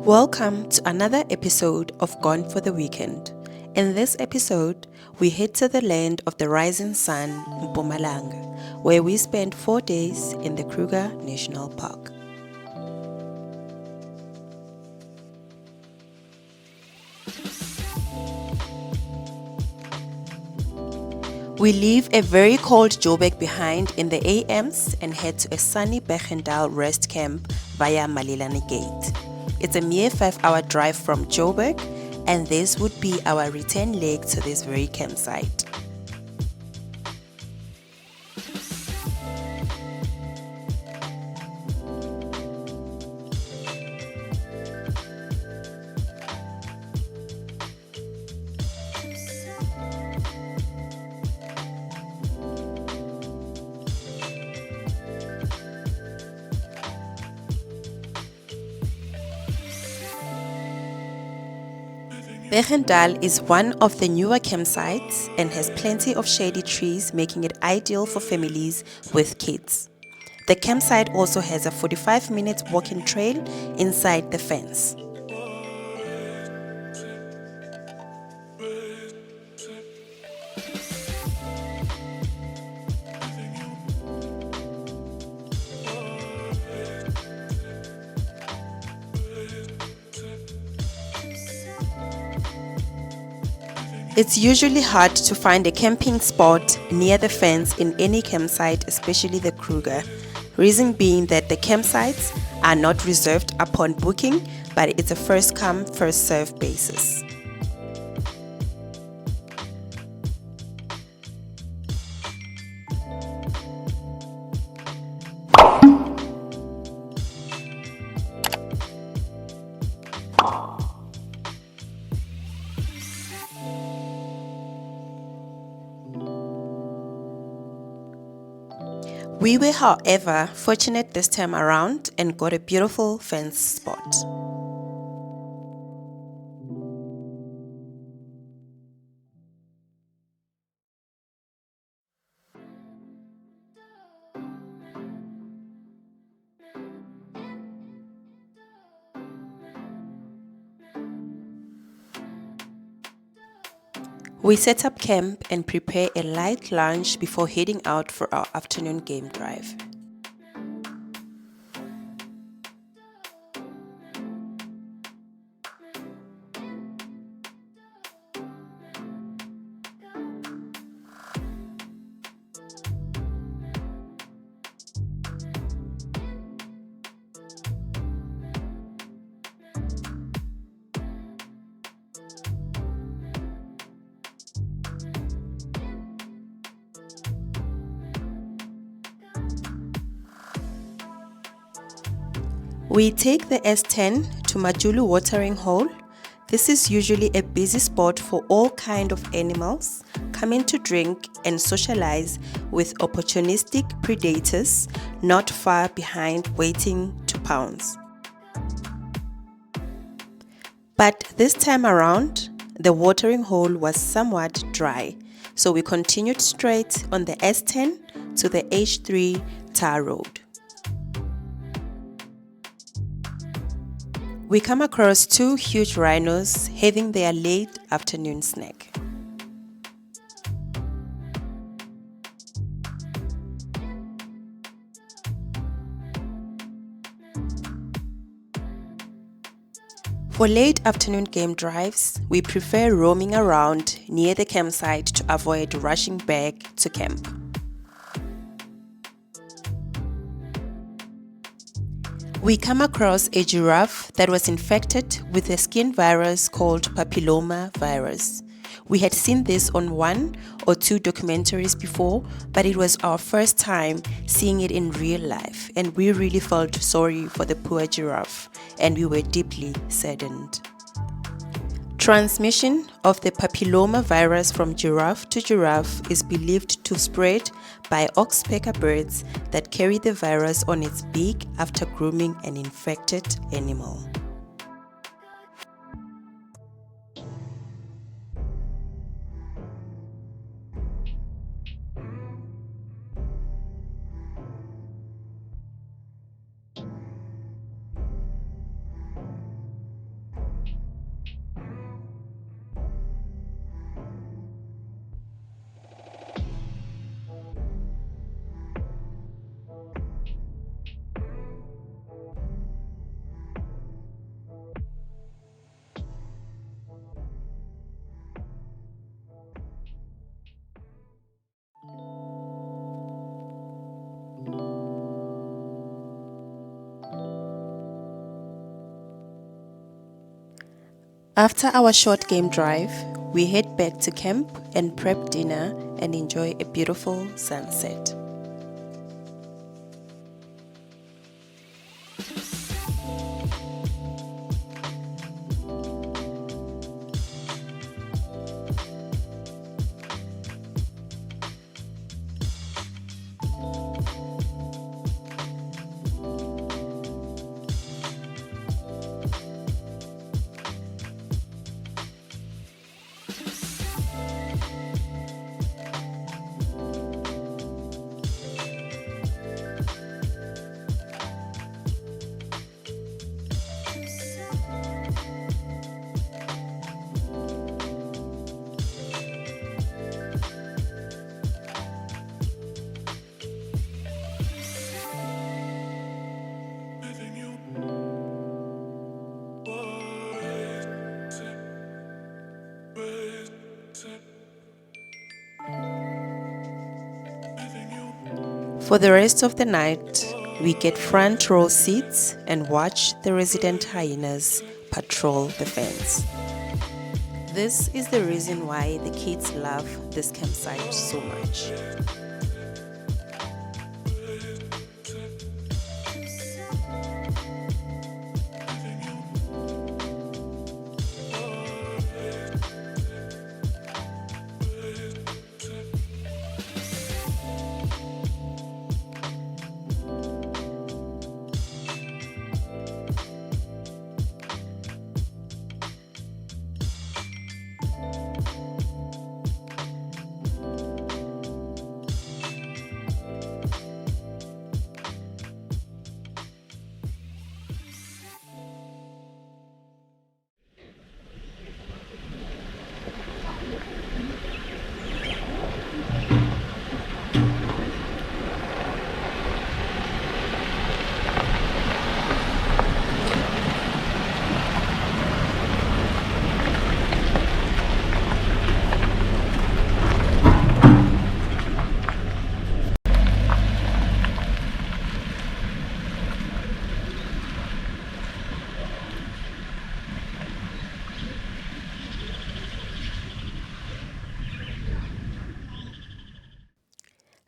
Welcome to another episode of Gone for the Weekend. In this episode, we head to the land of the rising sun, Mpumalanga, where we spent 4 days in the Kruger National Park. We leave a very cold Joburg behind in the AMs and head to a sunny Berg-en-dal rest camp via Malilani Gate. It's a mere 5-hour drive from Joburg, and this would be our return leg to this very campsite. Berg-en-dal is one of the newer campsites and has plenty of shady trees, making it ideal for families with kids. The campsite also has a 45-minute walking trail inside the fence. It's usually hard to find a camping spot near the fence in any campsite, especially the Kruger. Reason being that the campsites are not reserved upon booking, but it's a first come, first served basis. We were, however, fortunate this time around and got a beautiful fence spot. We set up camp and prepare a light lunch before heading out for our afternoon game drive. We take the S10 to Majulu watering hole. This is usually a busy spot for all kinds of animals coming to drink and socialize with opportunistic predators not far behind waiting to pounce. But this time around, the watering hole was somewhat dry, so we continued straight on the S10 to the H3 tar road. We come across 2 huge rhinos having their late afternoon snack. For late afternoon game drives, we prefer roaming around near the campsite to avoid rushing back to camp. We come across a giraffe that was infected with a skin virus called papilloma virus. We had seen this on 1 or 2 documentaries before, but it was our first time seeing it in real life, and we really felt sorry for the poor giraffe, and we were deeply saddened. Transmission of the papilloma virus from giraffe to giraffe is believed to spread by oxpecker birds that carry the virus on its beak after grooming an infected animal. After our short game drive, we head back to camp and prep dinner and enjoy a beautiful sunset. For the rest of the night, we get front row seats and watch the resident hyenas patrol the fence. This is the reason why the kids love this campsite so much.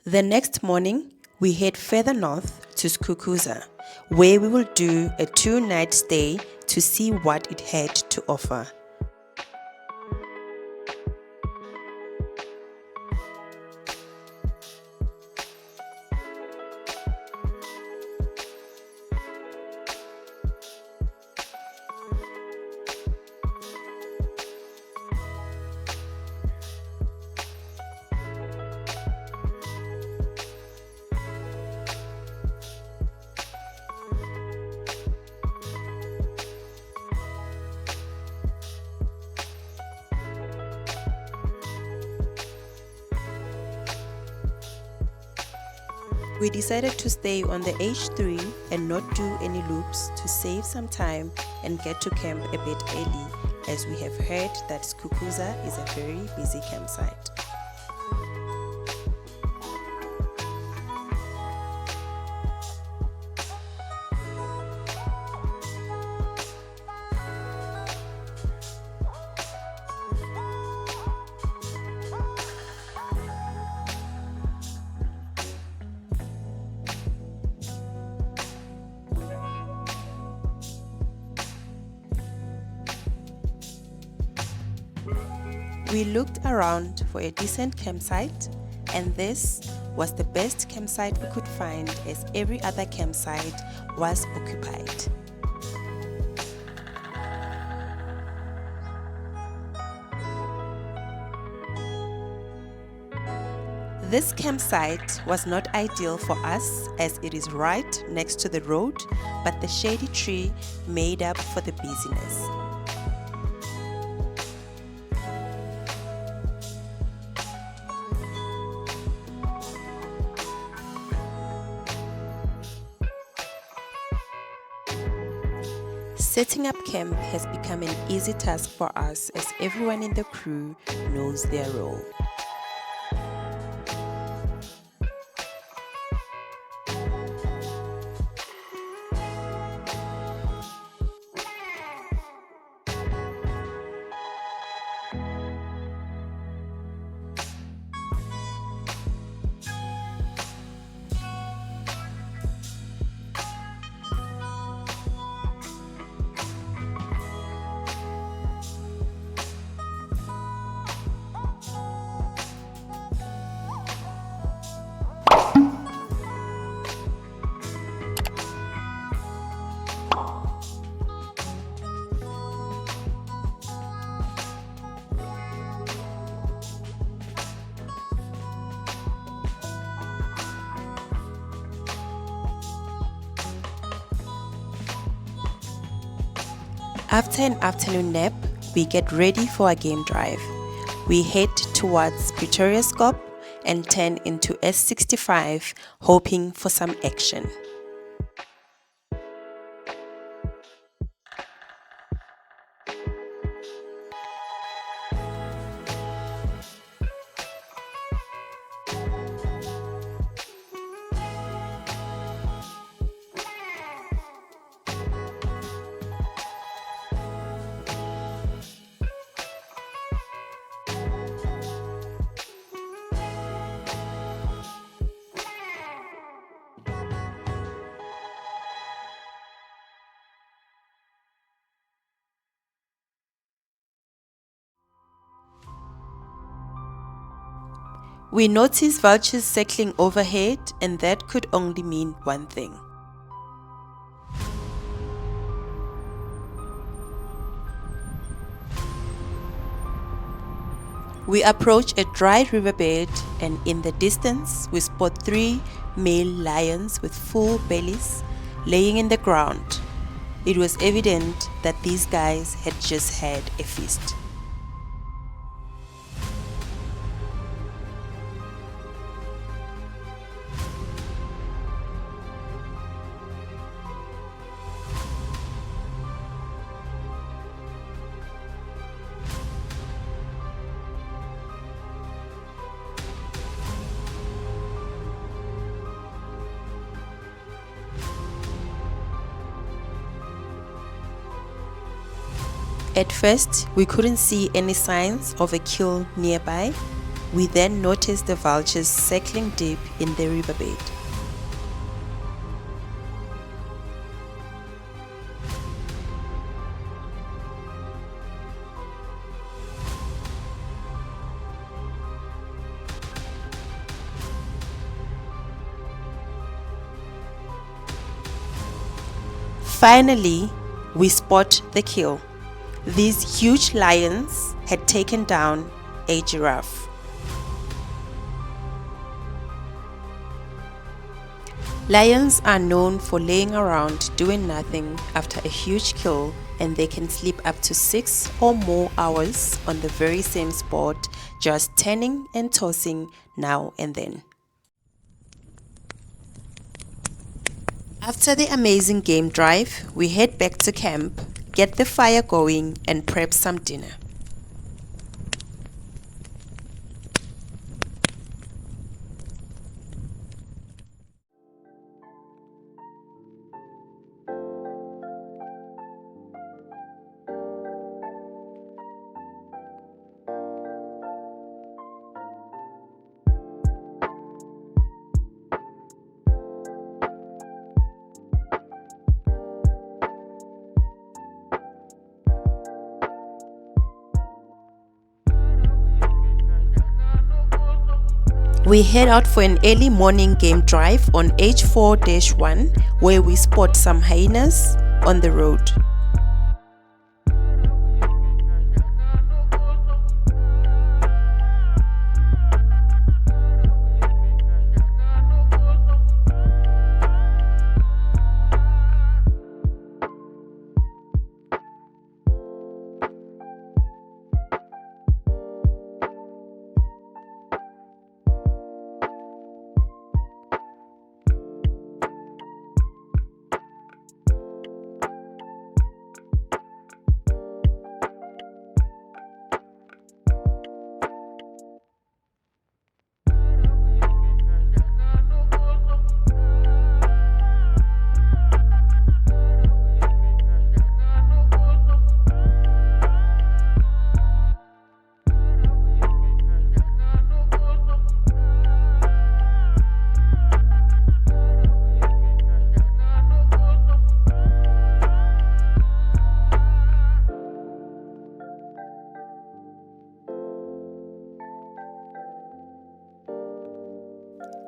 The next morning, we head further north to Skukuza, where we will do a 2-night stay to see what it had to offer. We decided to stay on the H3 and not do any loops to save some time and get to camp a bit early, as we have heard that Skukuza is a very busy campsite. We looked around for a decent campsite, and this was the best campsite we could find, as every other campsite was occupied. This campsite was not ideal for us as it is right next to the road, but the shady tree made up for the busyness. Setting up camp has become an easy task for us, as everyone in the crew knows their role. After an afternoon nap, we get ready for a game drive. We head towards Pretoria Scope and turn into S65, hoping for some action. We notice vultures circling overhead, and that could only mean one thing. We approach a dry riverbed, and in the distance we spot 3 male lions with full bellies laying in the ground. It was evident that these guys had just had a feast. At first, we couldn't see any signs of a kill nearby. We then noticed the vultures circling deep in the riverbed. Finally, we spot the kill. These huge lions had taken down a giraffe. Lions are known for laying around doing nothing after a huge kill, and they can sleep up to 6 or more hours on the very same spot, just turning and tossing now and then. After the amazing game drive, we head back to camp, get the fire going, and prep some dinner. We head out for an early morning game drive on H4-1, where we spot some hyenas on the road.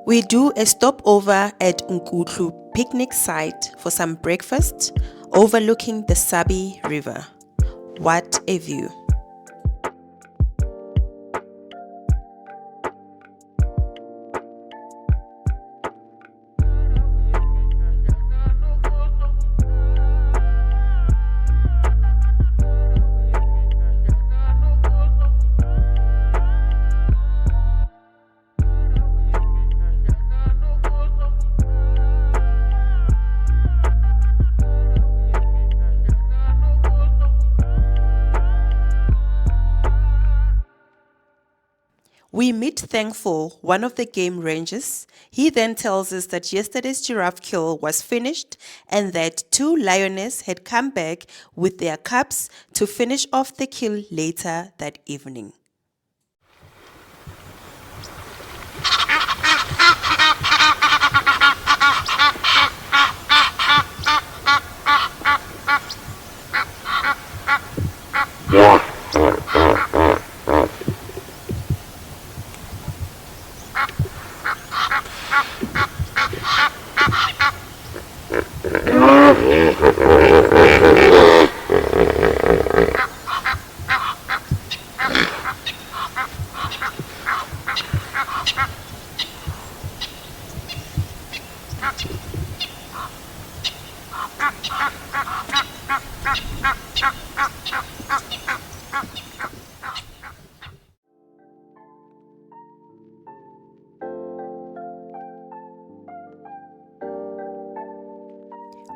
We do a stopover at Nkutlu picnic site for some breakfast overlooking the Sabi River. What a view! We meet Thankful, one of the game rangers. He then tells us that yesterday's giraffe kill was finished and that 2 lionesses had come back with their cubs to finish off the kill later that evening.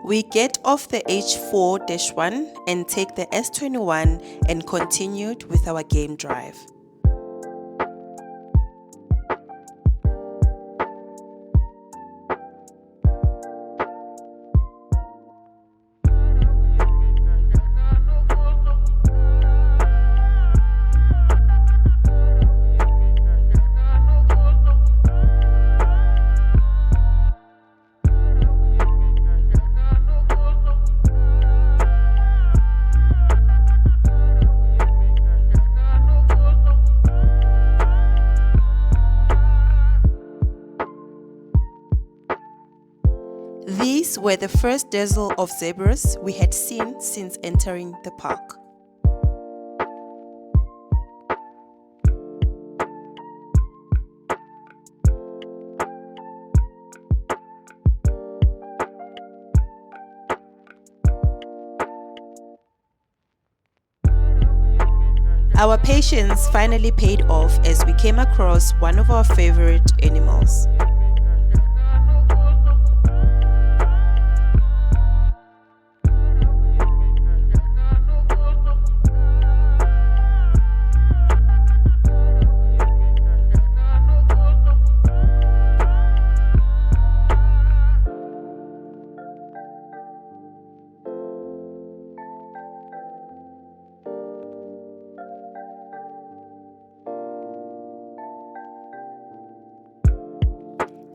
We get off the H4-1 and take the S21 and continued with our game drive. These were the first dozen of zebras we had seen since entering the park. Our patience finally paid off as we came across one of our favorite animals.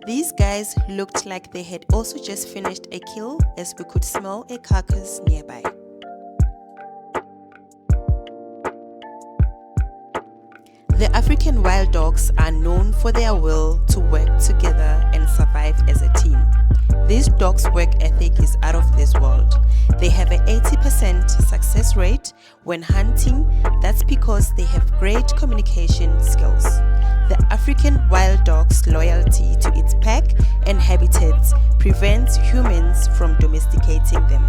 These guys looked like they had also just finished a kill as we could smell a carcass nearby. The African wild dogs are known for their will to work together and survive as a team. These dogs' work ethic is out of this world. They have an 80% success rate when hunting. That's because they have great communication skills. The African wild dog's loyalty to its pack and habitats prevents humans from domesticating them.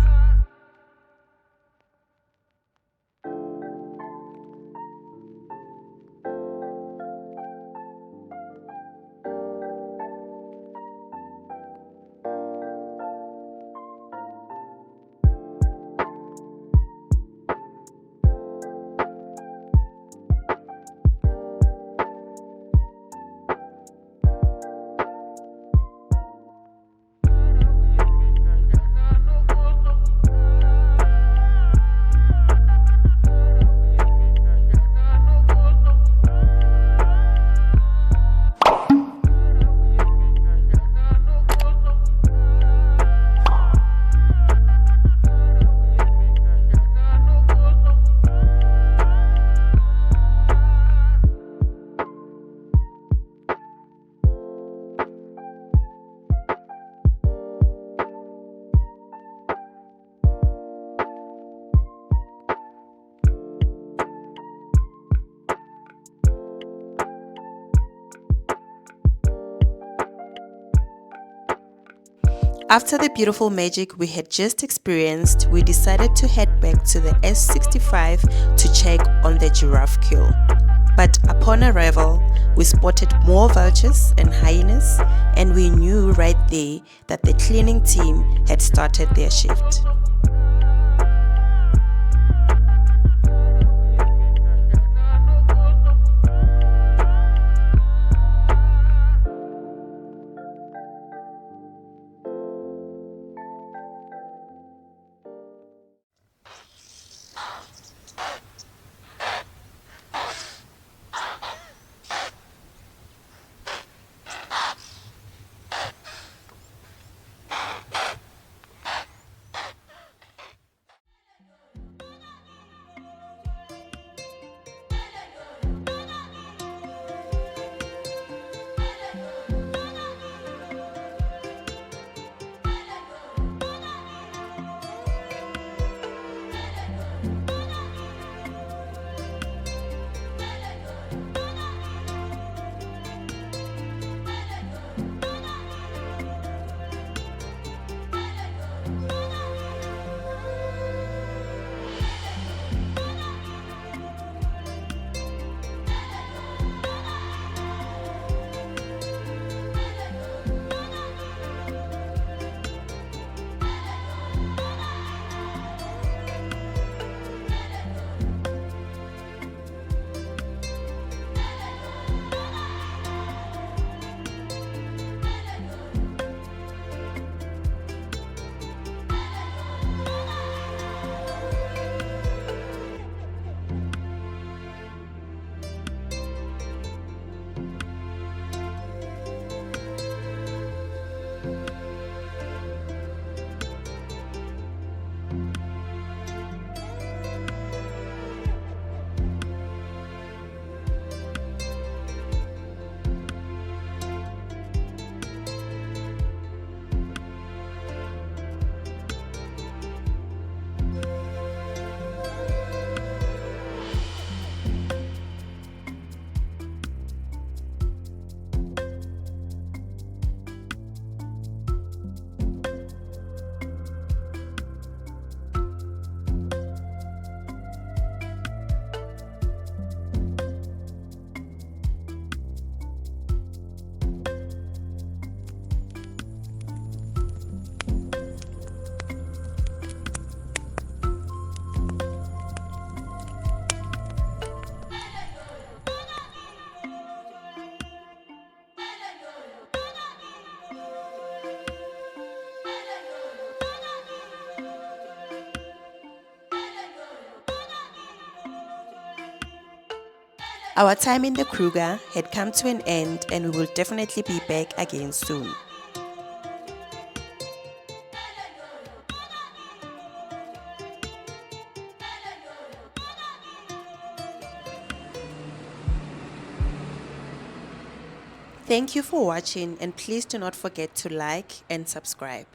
After the beautiful magic we had just experienced, we decided to head back to the S65 to check on the giraffe kill. But upon arrival, we spotted more vultures and hyenas, and we knew right there that the cleaning team had started their shift. Our time in the Kruger had come to an end, and we will definitely be back again soon. Thank you for watching, and please do not forget to like and subscribe.